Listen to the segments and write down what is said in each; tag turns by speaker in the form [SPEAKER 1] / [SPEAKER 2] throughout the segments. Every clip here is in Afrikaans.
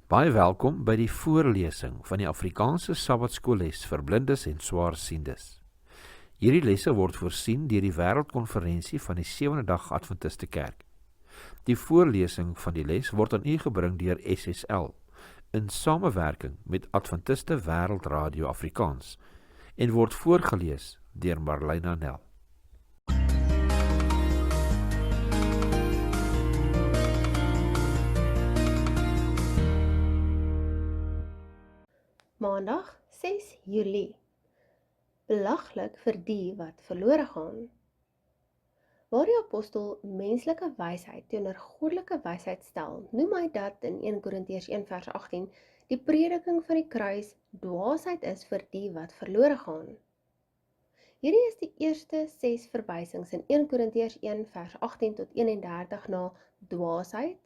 [SPEAKER 1] Baie welkom by die voorlesing van die Afrikaanse Sabbatskoolles vir blindes en swaarsiendes. Hierdie lesse word voorsien deur die Wêreldkonferensie van die Sewende Dag Adventiste Kerk. Die voorlesing van die les word aan u gebring deur SSL in samewerking met Adventiste Wêreldradio Afrikaans en word voorgeles deur Marlena Nel.
[SPEAKER 2] Maandag 6 Julie. Belaglik vir die wat verlore gaan. Waar die apostel menslike wysheid teenoor goddelike wysheid stel, noem hy dat in 1 Korintiërs 1 vers 18 die prediking van die kruis dwaasheid is vir die wat verlore gaan. Hierdie is die eerste 6 verwysings in 1 Korintiërs 1 vers 18 tot 31 na dwaasheid,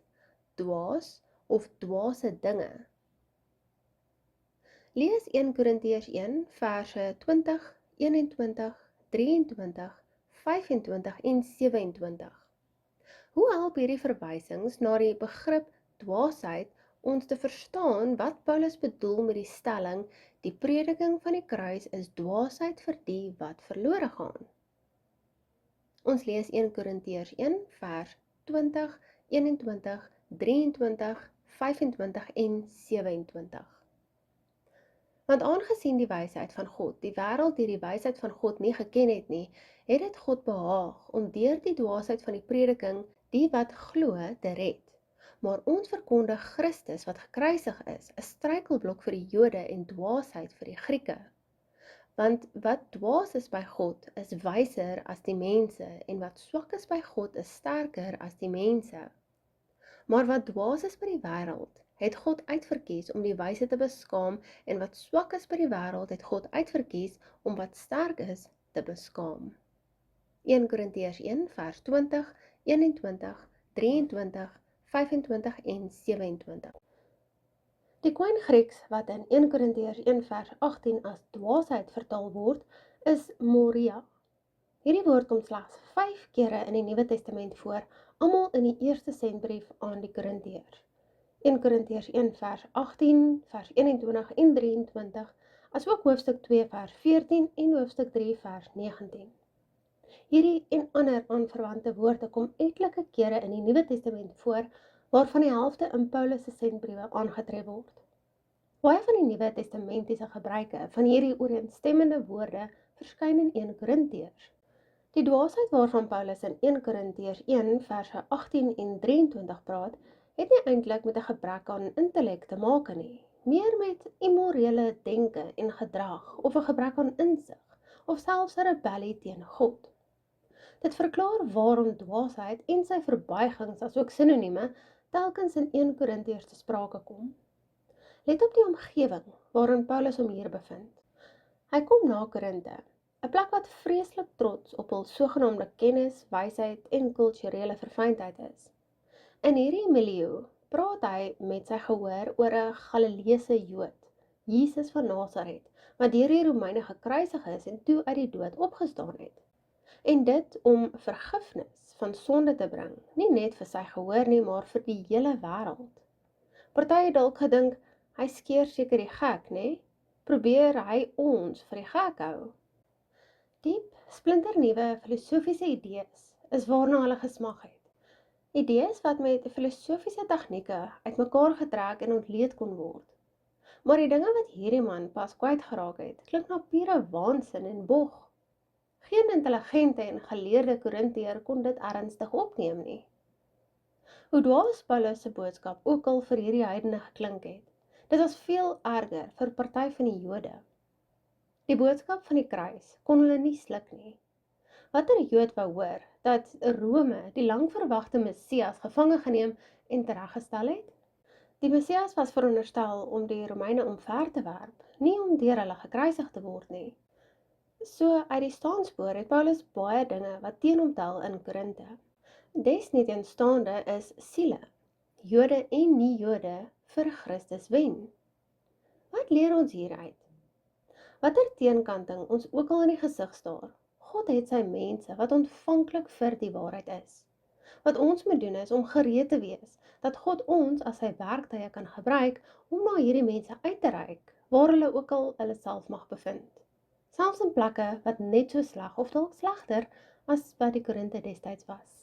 [SPEAKER 2] dwaas of dwaase dinge. Lees 1 Korintiërs 1 verse 20, 21, 23, 25 en 27. Hoe help hierdie verwysings na die begrip dwaasheid ons te verstaan wat Paulus bedoel met die stelling, die prediking van die kruis is dwaasheid vir die wat verlore gaan? Ons lees 1 Korintiërs 1 vers 20, 21, 23, 25 en 27. Want aangesien die wysheid van God, die wêreld die wysheid van God nie geken het nie, het dit God behaag om deur die dwaasheid van die prediking die wat glo te red. Maar ons verkondig Christus wat gekruisig is, 'n struikelblok vir die Jode en dwaasheid vir die Grieke. Want wat dwaas is by God, is wyser as die mense, en wat swak is by God, is sterker as die mense. Maar wat dwaas is by die wêreld, het God uitverkies om die wyse te beskaam, en wat swak is by die wêreld, het God uitverkies om wat sterk is te beskaam. 1 Korintiërs 1 vers 20, 21, 23, 25 en 27. Die koin Grieks wat in 1 Korintiërs 1 vers 18 as dwaasheid vertaal word, is moria. Hierdie woord kom slegs 5 kere in die Nuwe Testament voor, almal in die eerste sendbrief aan die Korintiërs. 1 Korintiërs 1 vers 18, vers 21 en 23, asook hoofstuk 2 vers 14 en hoofstuk 3 vers 19. Hierdie en ander aanverwante woorde kom etlike kere in die Nuwe Testament voor, waarvan die helfte in Paulus se sendbriewe aangetref word. Baie van die Nuwe Testamentiese gebruike van hierdie ooreenstemmende woorde verskyn in 1 Korintiërs. Die dwaasheid waarvan Paulus in 1 Korintiërs 1 verse 18 en 23 praat, het nie eintlik met 'n gebrek aan intellek te maak nie, meer met immorele denke en gedrag, of 'n gebrek aan insig, of selfs 'n rebellie teen God. Dit verklaar waarom dwaasheid en sy verbuigings asook sinonieme telkens in 1 Korintiërs te sprake kom. Let op die omgewing waarin Paulus hom hier bevind. Hy kom na Korinte, 'n plek wat vreeslik trots op hul sogenaamde kennis, wysheid en kulturele verfynheid is. In hierdie milieu praat hy met sy gehoor oor 'n Galileese Jood, Jesus van Nasaret, wat deur die Romeine gekruisig is en toe uit die dood opgestaan het. En dit om vergifnis van sonde te bring, nie net vir sy gehoor nie, maar vir die hele wêreld. Party het dalk gedink, hy skeer seker die gek, nê? Probeer hy ons vir die gek hou? Diep, splinternuwe filosofiese idees is waarna hulle gesmag het. Idees wat met filosofiese tegnieke uitmekaar getrek en ontleed kon word. Maar die dinge wat hierdie man pas kwyt geraak het, klink na pure waansin en bog. Geen intelligente en geleerde Korintiër kon dit ernstig opneem nie. Hoe dwaas Paulus se boodskap ook al vir hierdie heidene geklink het, dit was veel erger vir party van die Jode. Die boodskap van die kruis kon hulle nie sluk nie. Watter Jood wou hoor dat Rome die langverwagte Messias gevange geneem en tereggestel het? Die Messias was veronderstel om die Romeine omver te werp, nie om deur hulle gekruisig te word nie. So uit die staanspoor het Paulus baie dinge wat teen hom tel in Korinte. Desnieteenstaande is siele, Jode en nie-Jode, vir Christus wen. Wat leer ons hieruit? Watter teenkanting ons ook al in die gesig staar, God het sy mense wat ontvanklik vir die waarheid is. Wat ons moet doen is om gereed te wees, dat God ons as sy werktuie kan gebruik om na hierdie mense uit te reik, waar hulle ook al hulle self mag bevind. Selfs in plekke wat net so sleg of dalk slegter as wat die Korinte destyds was.